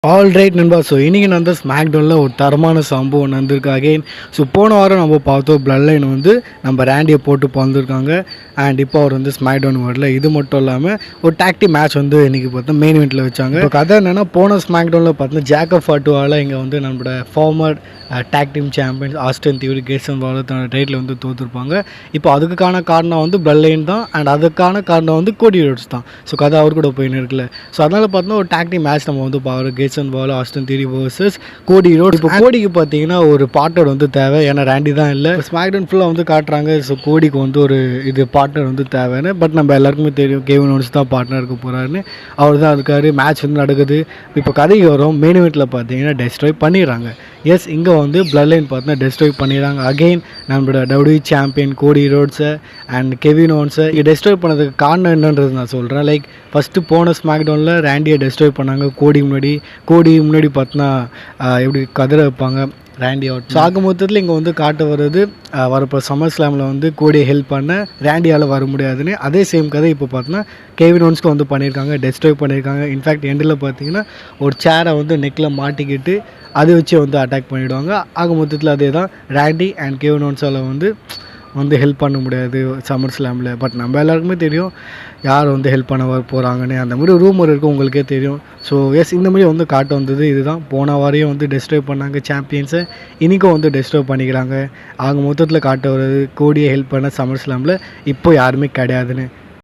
Alright நண்பா. So இன்றைக்கி நான் வந்து ஸ்மாக்டவுனில் ஒரு தரமான சம்பவம் நடந்திருக்கு அகெயின். ஸோ போன வாரம் நம்ம பார்த்தோம் பிளட் லைன் வந்து நம்ம ரேண்டியை போட்டு பிறந்திருக்காங்க. அண்ட் இப்போ அவர் வந்து ஸ்மாக்டவுன் வரல. இது மட்டும் இல்லாமல் ஒரு டாக்டி மேட்ச் வந்து இன்றைக்கி பார்த்தா மெயின் இவெண்ட்டில் வச்சாங்க. இப்போ கதை என்னென்னா, போன ஸ்மாக்டவுனில் பார்த்தா ஜேக்கப் ஃபாட்டுவால் இங்கே வந்து நம்மளோட former tag team champions Austin Theory Grayson Waller தன்னோட டைட்டில் வந்து தோற்றுருப்பாங்க. இப்போ அதுக்கான காரணம் வந்து பிளட் லைன் தான். அண்ட் அதுக்கான காரணம் வந்து கோடி ரோட்ஸ் தான். ஸோ கதை அவர் கூட போயின்னு இருக்குல்ல. ஸோ அதனால் பார்த்தோன்னா ஒரு டாக் டீம் மேட்ச் நம்ம வந்து பார்க்குறோம். Grayson Waller Austin Theory versus Cody Rhodes. இப்போ கோடிக்கு பார்த்தீங்கன்னா ஒரு பார்ட்னர் வந்து தேவை. ஏன்னா ரேண்டி தான் இல்லை. ஸ்மாக்டவுன் ஃபுல்லாக வந்து காட்டுறாங்க. ஸோ கோடிக்கு வந்து ஒரு இது பார்ட்னர் வந்து தேவைன்னு. பட் நம்ம எல்லாருக்குமே தெரியும் கெவின் ஓவன்ஸ் தான் பார்ட்னர் இருக்க போகிறாருன்னு. அவர் தான் இருக்கார். மேட்ச் வந்து நடக்குது. இப்போ கதைக்கு வரும். மெயின் இவெண்ட்டில் பார்த்தீங்கன்னா டெஸ்ட்ராய் பண்ணிடுறாங்க. எஸ், இங்கே வந்து பிளட் லைன் பார்த்தீங்கன்னா டெஸ்ட்ராய் பண்ணிடுறாங்க. அகெயின் நம்மளோட டபிள்யூ சாம்பியன் கோடி ரோட்ஸை அண்ட் கெவின் ஓவன்ஸை டெஸ்ட்ராய் பண்ணதுக்கு காரணம் என்னன்றது நான் சொல்கிறேன். லைக் ஃபஸ்ட்டு போன ஸ்மாக்டவுனில் ரேண்டியை டெஸ்ட்ராய் பண்ணாங்க. கோடி முன்னாடி பார்த்தீங்கன்னா எப்படி கதிரை வைப்பாங்க ரேண்டி அவுட். ஸோ ஆக மொத்தத்தில் இங்கே வந்து காட்ட வருது வரப்போ சம்மர் ஸ்லாமில் வந்து கோடியை ஹெல்ப் பண்ண ரேண்டியால் வர முடியாதுன்னு. அதே சேம் கதை இப்போ பார்த்தீங்கன்னா கெவின் ஓவன்ஸ்க்கு வந்து பண்ணியிருக்காங்க. டெஸ்ட்ராய் பண்ணியிருக்காங்க. இன்ஃபேக்ட் எண்டில் பார்த்தீங்கன்னா ஒரு சேரை வந்து நெக்கில் மாட்டிக்கிட்டு அதை வச்சு வந்து அட்டாக் பண்ணிவிடுவாங்க. ஆக மொத்தத்தில் அதே தான் ரேண்டி அண்ட் கெவின் ஓவன்ஸால் வந்து ஹெல்ப் பண்ண முடியாது சம்மர் ஸ்லாமில். பட் நம்ம எல்லாருக்குமே தெரியும் யார் வந்து ஹெல்ப் பண்ண போகிறாங்கன்னு. அந்த மாதிரி ரூமர் இருக்குது, உங்களுக்கே தெரியும். ஸோ எஸ், இந்த மாதிரி வந்து காட்ட வந்தது இதுதான். போன வாரையும் வந்து டெஸ்ட்ராய் பண்ணாங்க சாம்பியன்ஸை, இன்றைக்கும் வந்து டெஸ்ட்ராய் பண்ணிக்கிறாங்க. ஆக மொத்தத்தில் காட்ட வருது கோடியை ஹெல்ப் பண்ண சம்மர் ஸ்லாமில் இப்போ யாருமே கிடையாதுன்னு.